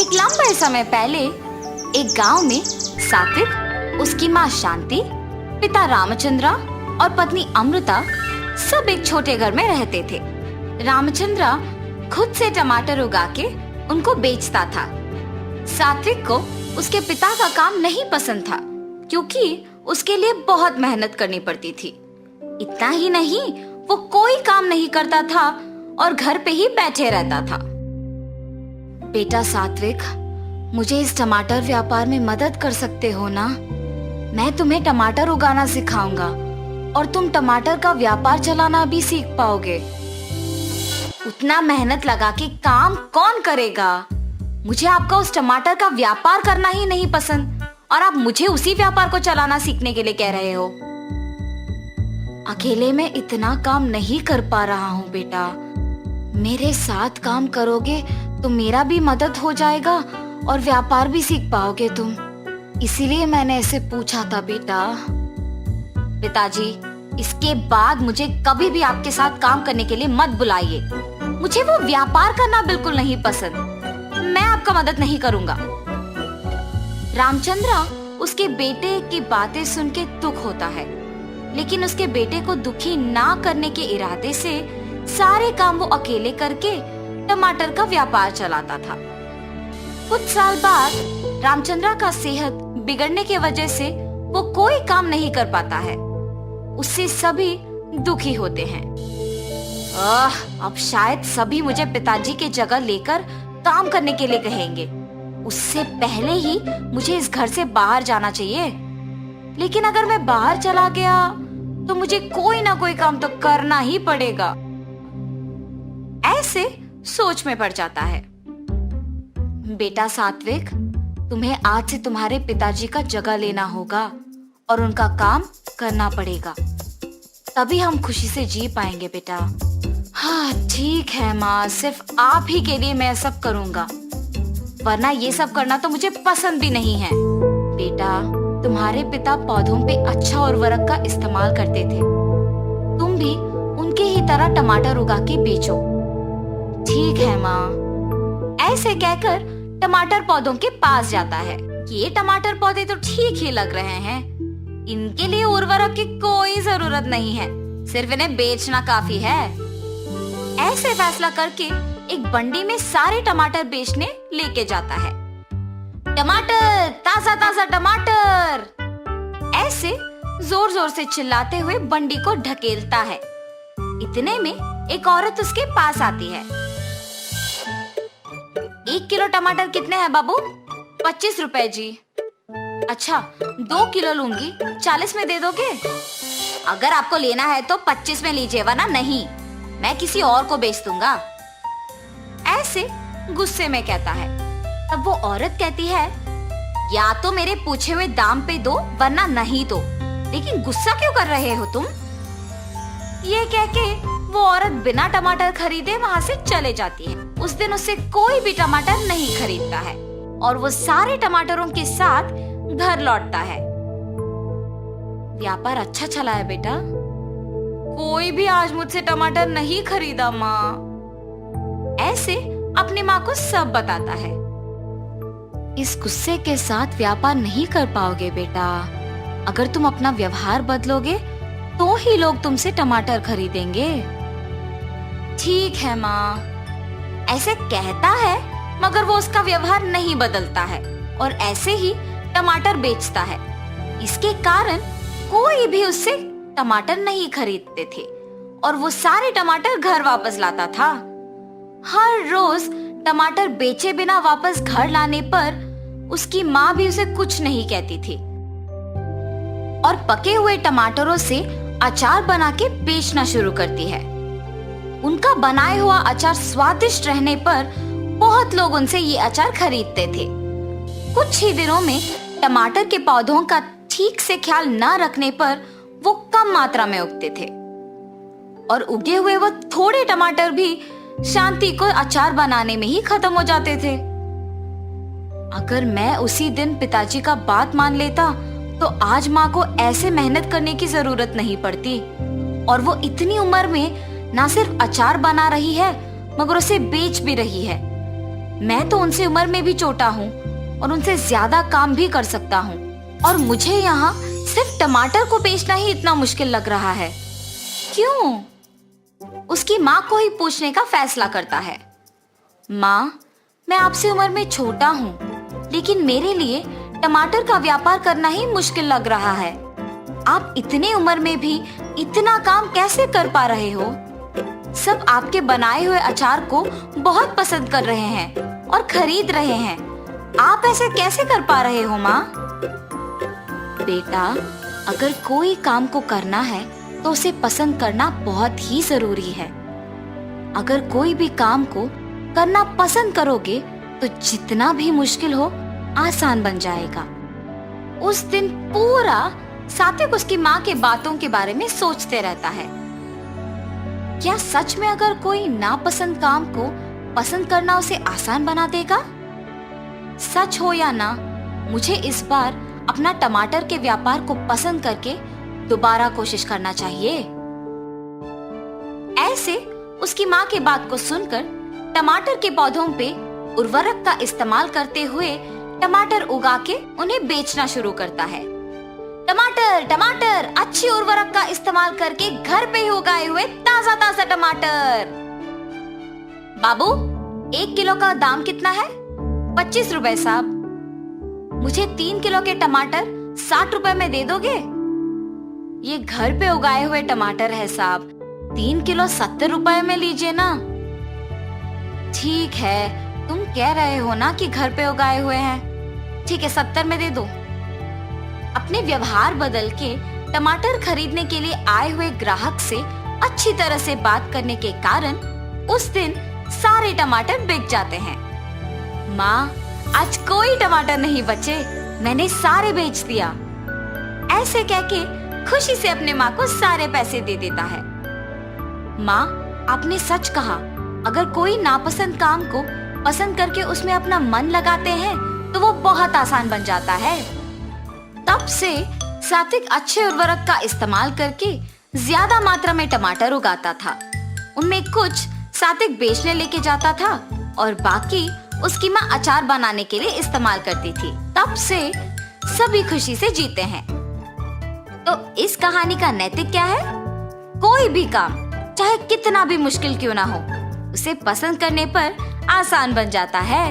एक लंबे समय पहले एक गांव में सात्विक, उसकी माँ शांति, पिता रामचंद्रा और पत्नी अमृता सब एक छोटे घर में रहते थे। रामचंद्रा खुद से टमाटर उगा के उनको बेचता था। सात्विक को उसके पिता का काम नहीं पसंद था क्योंकि उसके लिए बहुत मेहनत करनी पड़ती थी। इतना ही नहीं, वो कोई काम नहीं करता था और घर पे ही बैठे रहता था। बेटा सात्विक, मुझे इस टमाटर व्यापार में मदद कर सकते हो ना? मैं तुम्हें टमाटर उगाना सिखाऊंगा और तुम टमाटर का व्यापार चलाना भी सीख पाओगे। उतना मेहनत लगा के काम कौन करेगा? मुझे आपका उस टमाटर का व्यापार करना ही नहीं पसंद और आप मुझे उसी व्यापार को चलाना सीखने के लिए कह रहे हो। अकेले मैं इतना काम नहीं कर पा रहा हूँ बेटा। मेरे साथ काम करोगे तो मेरा भी मदद हो जाएगा और व्यापार भी सीख पाओगे तुम। इसीलिए मैंने ऐसे पूछा था बेटा। पिताजी, इसके बाद मुझे कभी भी आपके साथ काम करने के लिए मत बुलाइए। मुझे वो व्यापार करना बिल्कुल नहीं पसंद। मैं आपका मदद नहीं करूंगा। रामचंद्रा उसके बेटे की बातें सुन के दुख होता है, लेकिन उसके बेटे को दुखी ना करने के इरादे से सारे काम वो अकेले करके टमाटर का व्यापार चलाता था। कुछ साल बाद रामचंद्रा का सेहत बिगड़ने की वजह से वो कोई काम नहीं कर पाता है। उससे सभी दुखी होते हैं। अब शायद सभी मुझे पिताजी की जगह लेकर काम करने के लिए कहेंगे। उससे पहले ही मुझे इस घर से बाहर जाना चाहिए। लेकिन अगर मैं बाहर चला गया तो मुझे कोई ना कोई काम तो करना ही पड़ेगा। ऐसे सोच में पड़ जाता है। बेटा सात्विक, तुम्हें आज से तुम्हारे पिताजी का जगह लेना होगा और उनका काम करना पड़ेगा, तभी हम खुशी से जी पाएंगे बेटा। हाँ ठीक है माँ, सिर्फ आप ही के लिए मैं सब करूंगा, वरना ये सब करना तो मुझे पसंद भी नहीं है। बेटा, तुम्हारे पिता पौधों पे अच्छा उर्वरक का इस्तेमाल करते थे। तुम भी उनके ही तरह टमाटर उगा के बेचो। ठीक है माँ। ऐसे कहकर टमाटर पौधों के पास जाता है। ये टमाटर पौधे तो ठीक ही लग रहे हैं। इनके लिए उर्वरक की कोई जरूरत नहीं है, सिर्फ इन्हें बेचना काफी है। ऐसे फैसला करके एक बंडी में सारे टमाटर बेचने लेके जाता है। टमाटर, ताजा ताजा टमाटर, ऐसे जोर जोर से चिल्लाते हुए बंडी को ढकेलता है। इतने में एक औरत उसके पास आती है। 1 किलो टमाटर कितने हैं बाबू? 25 रुपए जी। अच्छा, 2 किलो लूंगी, 40 में दे दोगे? अगर आपको लेना है तो 25 में लीजिए, वरना नहीं, मैं किसी और को बेच दूंगा। ऐसे गुस्से में कहता है। तब वो औरत कहती है, या तो मेरे पूछे हुए दाम पे दो वरना नहीं दो, लेकिन गुस्सा क्यों कर रहे हो तुम? ये कह के वो औरत बिना टमाटर खरीदे वहाँ से चले जाती है। उस दिन उससे कोई भी टमाटर नहीं खरीदता है और वो सारे टमाटरों के साथ घर लौटता है। व्यापार अच्छा चला है बेटा। कोई भी आज मुझसे टमाटर नहीं खरीदा माँ। ऐसे अपनी माँ को सब बताता है। इस गुस्से के साथ व्यापार नहीं कर पाओगे बेटा। अगर तुम अपना व्यवहार बदलोगे तो ही लोग तुमसे टमाटर खरीदेंगे। ठीक है माँ। ऐसे कहता है, मगर वो उसका व्यवहार नहीं बदलता है और ऐसे ही टमाटर बेचता है। इसके कारण कोई भी उससे टमाटर नहीं खरीदते थे और वो सारे टमाटर घर वापस लाता था। हर रोज टमाटर बेचे बिना वापस घर लाने पर उसकी माँ भी उसे कुछ नहीं कहती थी और पके हुए टमाटरों से अचार बना के बेचना शुरू करती है। उनका बनाया हुआ अचार स्वादिष्ट रहने पर बहुत लोग उनसे ये अचार खरीदते थे। कुछ ही दिनों में टमाटर के पौधों का ठीक से ख्याल न रखने पर वो कम मात्रा में उगते थे और उगे हुए वो थोड़े टमाटर भी शांति को अचार बनाने में ही खत्म हो जाते थे। अगर मैं उसी दिन पिताजी का बात मान लेता तो आज माँ को ऐसे मेहनत करने की जरूरत नहीं पड़ती और वो इतनी उम्र में ना सिर्फ अचार बना रही है मगर उसे बेच भी रही है। मैं तो उनसे उम्र में भी छोटा हूँ और उनसे ज्यादा काम भी कर सकता हूँ, और मुझे यहाँ सिर्फ टमाटर को बेचना ही इतना मुश्किल लग रहा है। क्यों? उसकी माँ को ही पूछने का फैसला करता है। माँ, मैं आपसे उम्र में छोटा हूँ, लेकिन मेरे लिए टमाटर का व्यापार करना ही मुश्किल लग रहा है। आप इतने उम्र में भी इतना काम कैसे कर पा रहे हो? सब आपके बनाए हुए अचार को बहुत पसंद कर रहे हैं और खरीद रहे हैं। आप ऐसे कैसे कर पा रहे हो माँ? बेटा, अगर कोई काम को करना है तो उसे पसंद करना बहुत ही जरूरी है। अगर कोई भी काम को करना पसंद करोगे तो जितना भी मुश्किल हो आसान बन जाएगा। उस दिन पूरा सात्विक उसकी माँ के बातों के बारे में सोचते रहता है। क्या सच में अगर कोई नापसंद काम को पसंद करना उसे आसान बना देगा? सच हो या ना, मुझे इस बार अपना टमाटर के व्यापार को पसंद करके दोबारा कोशिश करना चाहिए। ऐसे उसकी माँ की बात को सुनकर टमाटर के पौधों पे उर्वरक का इस्तेमाल करते हुए टमाटर उगा के उन्हें बेचना शुरू करता है। टमाटर टमाटर, अच्छी उर्वरक का इस्तेमाल करके घर पे ही उगाए हुए ताजा ताजा टमाटर। बाबू, 1 किलो का दाम कितना है? 25 रुपए साहब। मुझे 3 किलो के टमाटर 60 रुपए में दे दोगे? ये घर पे उगाए हुए टमाटर है साहब, 3 किलो 70 रुपए में लीजिए ना। ठीक है, तुम कह रहे हो ना कि घर पे उगाए हुए हैं। ठीक है, 70 में दे दो। अपने व्यवहार बदल के टमाटर खरीदने के लिए आए हुए ग्राहक से अच्छी तरह से बात करने के कारण उस दिन सारे टमाटर बिक जाते हैं। माँ, आज कोई टमाटर नहीं बचे, मैंने सारे बेच दिया। ऐसे कह के खुशी से अपने माँ को सारे पैसे दे देता है। माँ, आपने सच कहा, अगर कोई नापसंद काम को पसंद करके उसमें अपना मन लगाते हैं तो वो बहुत आसान बन जाता है। तब से सात्विक अच्छे उर्वरक का इस्तेमाल करके ज्यादा मात्रा में टमाटर उगाता था। उनमें कुछ सात्विक बेचने लेके जाता था और बाकी उसकी माँ अचार बनाने के लिए इस्तेमाल करती थी। तब से सभी खुशी से जीते हैं। तो इस कहानी का नैतिक क्या है? कोई भी काम चाहे कितना भी मुश्किल क्यों ना हो, उसे पसंद करने पर आसान बन जाता है।